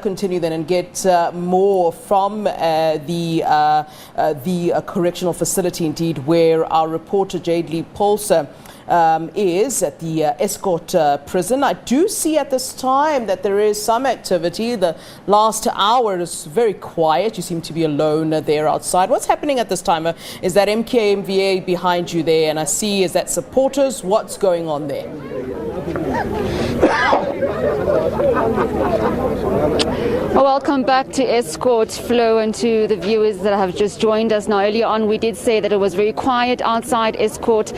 Continue then and get more from the correctional facility, indeed, where our reporter Jade Lee Paulser is at the Escort prison. I do see at this time that there is some activity. The last hour is very quiet. You seem to be alone there outside. What's happening at this time? Is that MKMVA behind you there? And I see, is that supporters? What's going on there? Welcome back to Escort, Flo, and to the viewers that have just joined us. Now, earlier on, we did say that it was very quiet outside Escort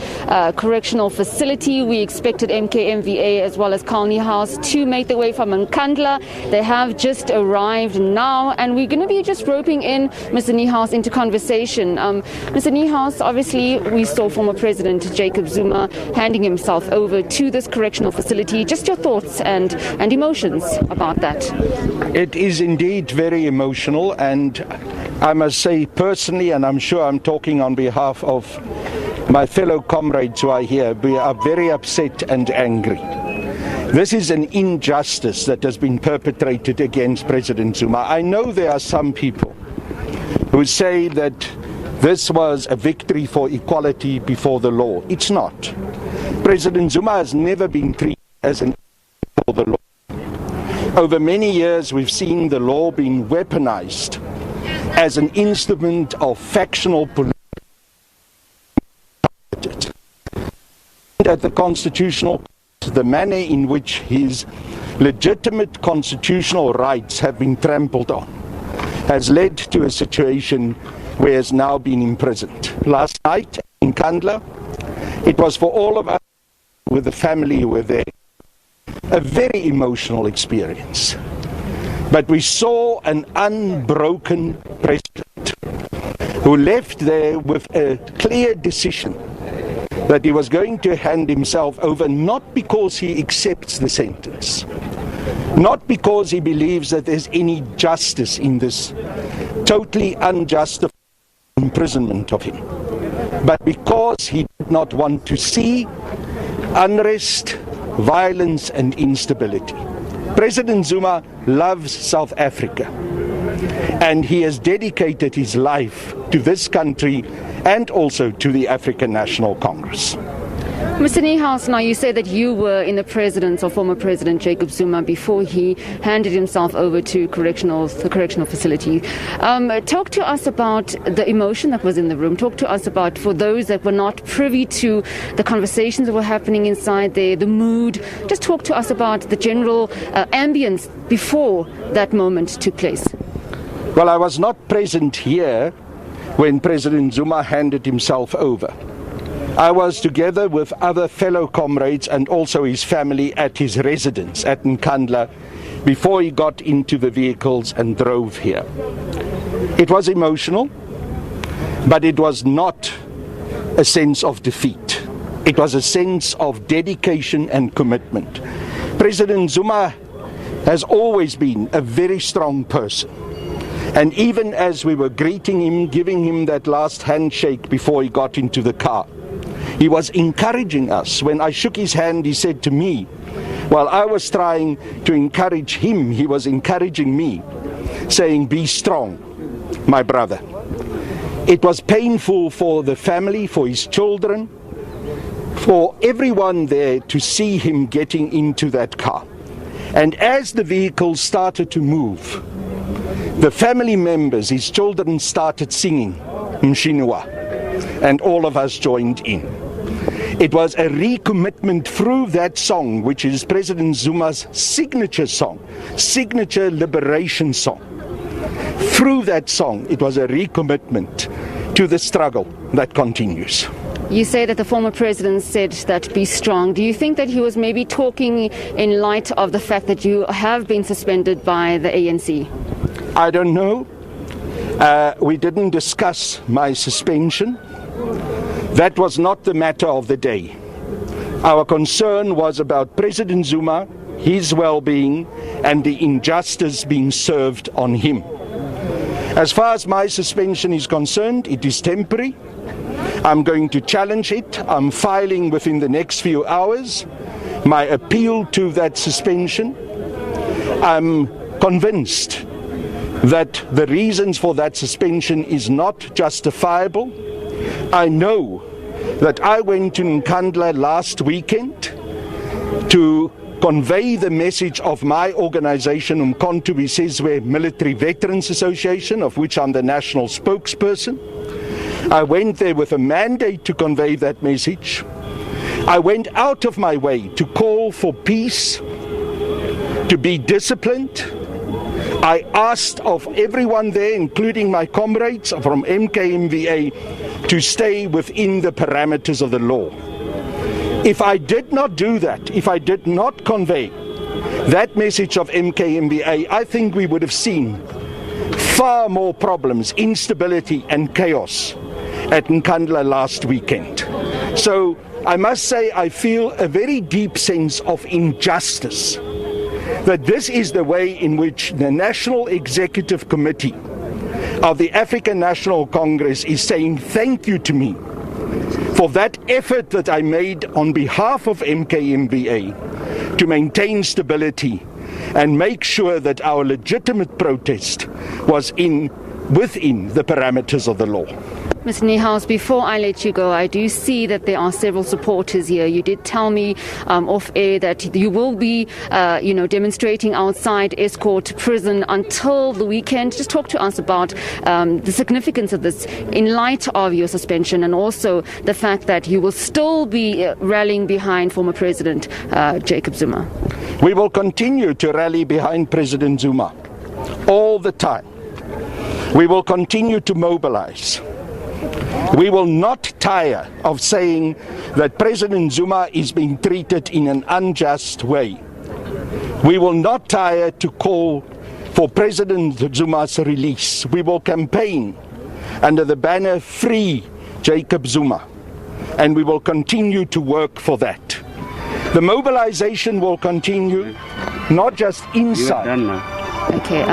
Correctional Facility. We expected MKMVA as well as Colony House to make their way from Nkandla. They have just arrived now, and we're going to be just roping in Mr. Niehaus into conversation. Mr. Niehaus, obviously, we saw former President Jacob Zuma handing himself over to this correctional facility. Just your thoughts and emotions about that. It is indeed very emotional, and I must say personally, and I'm sure I'm talking on behalf of my fellow comrades who are here, we are very upset and angry. This is an injustice that has been perpetrated against President Zuma. I know there are some people who say that this was a victory for equality before the law. It's not. President Zuma has never been treated as an for the law. Over many years, we've seen the law being weaponized as an instrument of factional politics. At the Constitutional Court, the manner in which his legitimate constitutional rights have been trampled on has led to a situation where he has now been imprisoned. Last night in Nkandla, it was for all of us with the family who were there a very emotional experience. But we saw an unbroken president who left there with a clear decision that he was going to hand himself over, not because he accepts the sentence, not because he believes that there's any justice in this totally unjustified imprisonment of him, but because he did not want to see unrest, violence and instability. President Zuma loves South Africa, and he has dedicated his life to this country and also to the African National Congress. Mr. Niehaus, now you say that you were in the presence of former President Jacob Zuma before he handed himself over to the correctional facility. Talk to us about the emotion that was in the room. Talk to us about, for those that were not privy to the conversations that were happening inside there, the mood. Just talk to us about the general ambience before that moment took place. Well, I was not present here when President Zuma handed himself over. I was together with other fellow comrades and also his family at his residence at Nkandla before he got into the vehicles and drove here. It was emotional, but it was not a sense of defeat. It was a sense of dedication and commitment. President Zuma has always been a very strong person. And even as we were greeting him, giving him that last handshake before he got into the car, he was encouraging us. When I shook his hand, he said to me, while I was trying to encourage him, he was encouraging me, saying, "Be strong, my brother." It was painful for the family, for his children, for everyone there to see him getting into that car. And as the vehicles started to move, the family members, his children, started singing Mshinwa, and all of us joined in. It was a recommitment through that song, which is President Zuma's signature song, signature liberation song. Through that song, it was a recommitment to the struggle that continues. You say that the former president said that be strong. Do you think that he was maybe talking in light of the fact that you have been suspended by the ANC? I don't know. We didn't discuss my suspension. That was not the matter of the day. Our concern was about President Zuma, his well-being, and the injustice being served on him. As far as my suspension is concerned, it is temporary. I'm going to challenge it. I'm filing within the next few hours my appeal to that suspension. I'm convinced that the reasons for that suspension is not justifiable. I know that I went to Nkandla last weekend to convey the message of my organization, Umkhonto we Sizwe Military Veterans Association, of which I'm the national spokesperson. I went there with a mandate to convey that message. I went out of my way to call for peace, to be disciplined. I asked of everyone there, including my comrades from MKMVA, to stay within the parameters of the law. If I did not do that, if I did not convey that message of MKMVA, I think we would have seen far more problems, instability and chaos at Nkandla last weekend. So I must say I feel a very deep sense of injustice, that this is the way in which the National Executive Committee of the African National Congress is saying thank you to me for that effort that I made on behalf of MKMVA to maintain stability and make sure that our legitimate protest was within the parameters of the law. Mr. Niehaus, before I let you go, I do see that there are several supporters here. You did tell me off air that you will be, demonstrating outside Escort prison until the weekend. Just talk to us about the significance of this in light of your suspension, and also the fact that you will still be rallying behind former President Jacob Zuma. We will continue to rally behind President Zuma all the time. We will continue to mobilize. We will not tire of saying that President Zuma is being treated in an unjust way. We will not tire to call for President Zuma's release. We will campaign under the banner Free Jacob Zuma, and we will continue to work for that. The mobilization will continue, not just inside. Okay.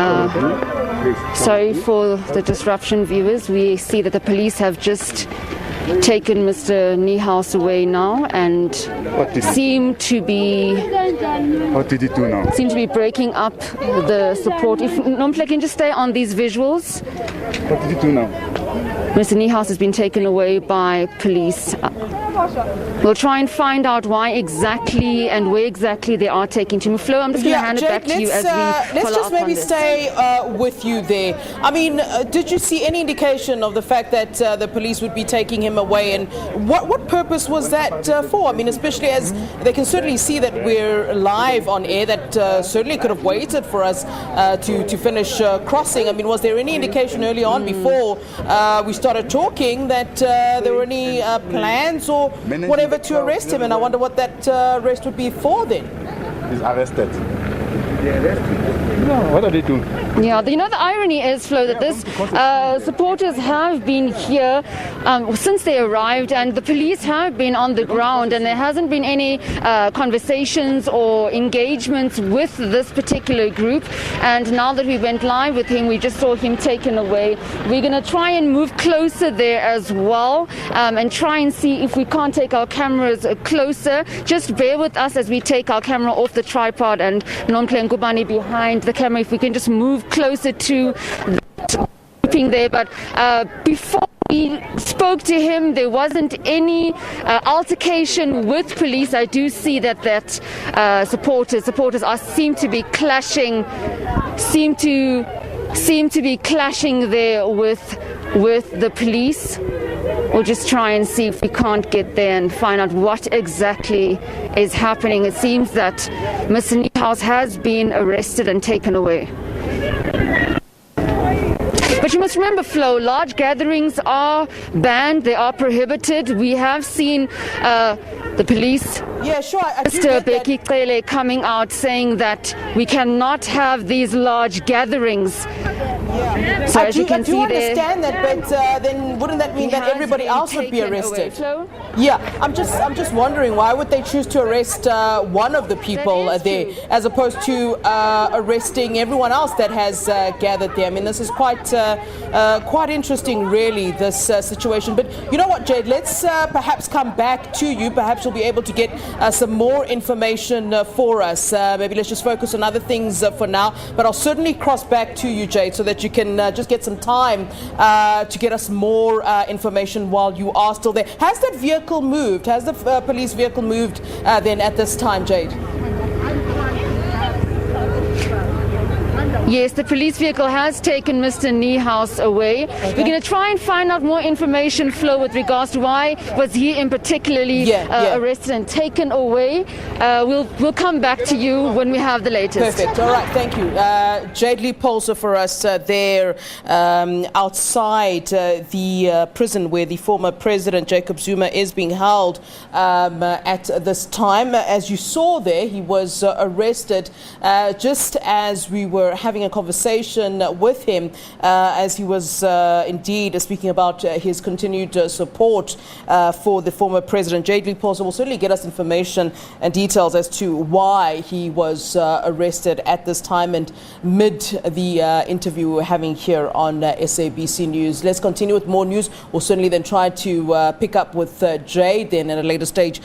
Sorry for the disruption, viewers. We see that the police have just taken Mr. Niehaus away now and seem to be... What did he do now? Seem to be breaking up the support. If Nomple can just stay on these visuals. What did he do now? Mr. Niehaus has been taken away by police. We'll try and find out why exactly and where exactly they are taking him. Flo, I'm just going to hand it back to you as we follow up on this. Let's just maybe stay with you there. I mean, did you see any indication of the fact that the police would be taking him away, and what purpose was that for? I mean, especially as they can certainly see that we're live on air, that certainly could have waited for us to finish crossing. I mean, was there any indication early on before we started talking that there were any plans or whatever to arrest him? And I wonder what that arrest would be for then. He's arrested. No, what are they doing? Yeah, the irony is, Flo, that this supporters have been here since they arrived, and the police have been on the ground, and there hasn't been any conversations or engagements with this particular group. And now that we went live with him, we just saw him taken away. We're going to try and move closer there as well, and try and see if we can't take our cameras closer. Just bear with us as we take our camera off the tripod, and Nomple and Ngubani behind the camera, if we can just move closer to that grouping there. But before we spoke to him, there wasn't any altercation with police. I do see that supporters seem to be clashing there with the police. We'll just try and see if we can't get there and find out what exactly is happening. It seems that Mr. Niehaus has been arrested and taken away. But you must remember, Flo, large gatherings are banned, they are prohibited. We have seen the police, Mr. Beki Cele, coming out saying that we cannot have these large gatherings. Yeah. So as you can see there, understand that, but then wouldn't that mean that everybody else would be arrested? Yeah, I'm just wondering, why would they choose to arrest one of the people there as opposed to arresting everyone else that has gathered there? I mean, this is quite interesting, really, this situation. But you know what, Jade? Let's perhaps come back to you. Perhaps you'll be able to get some more information for us. Maybe let's just focus on other things for now. But I'll certainly cross back to you, Jade, so that you can just get some time to get us more information while you are still there. Has that vehicle moved? Has the police vehicle moved then at this time, Jade? Yes, the police vehicle has taken Mr. Niehaus away. Okay. We're going to try and find out more information, Flo, with regards to why was he in particularly arrested and taken away. We'll come back to you when we have the latest. Perfect. All right. Thank you. Jade Lee Polser for us there outside the prison where the former president Jacob Zuma is being held at this time. As you saw there, he was arrested just as we were having a conversation with him as he was indeed speaking about his continued support for the former president. Jade Lee Polser will certainly get us information and details as to why he was arrested at this time and mid the interview we're having here on SABC News. Let's continue with more news. We'll certainly then try to pick up with Jade then at a later stage.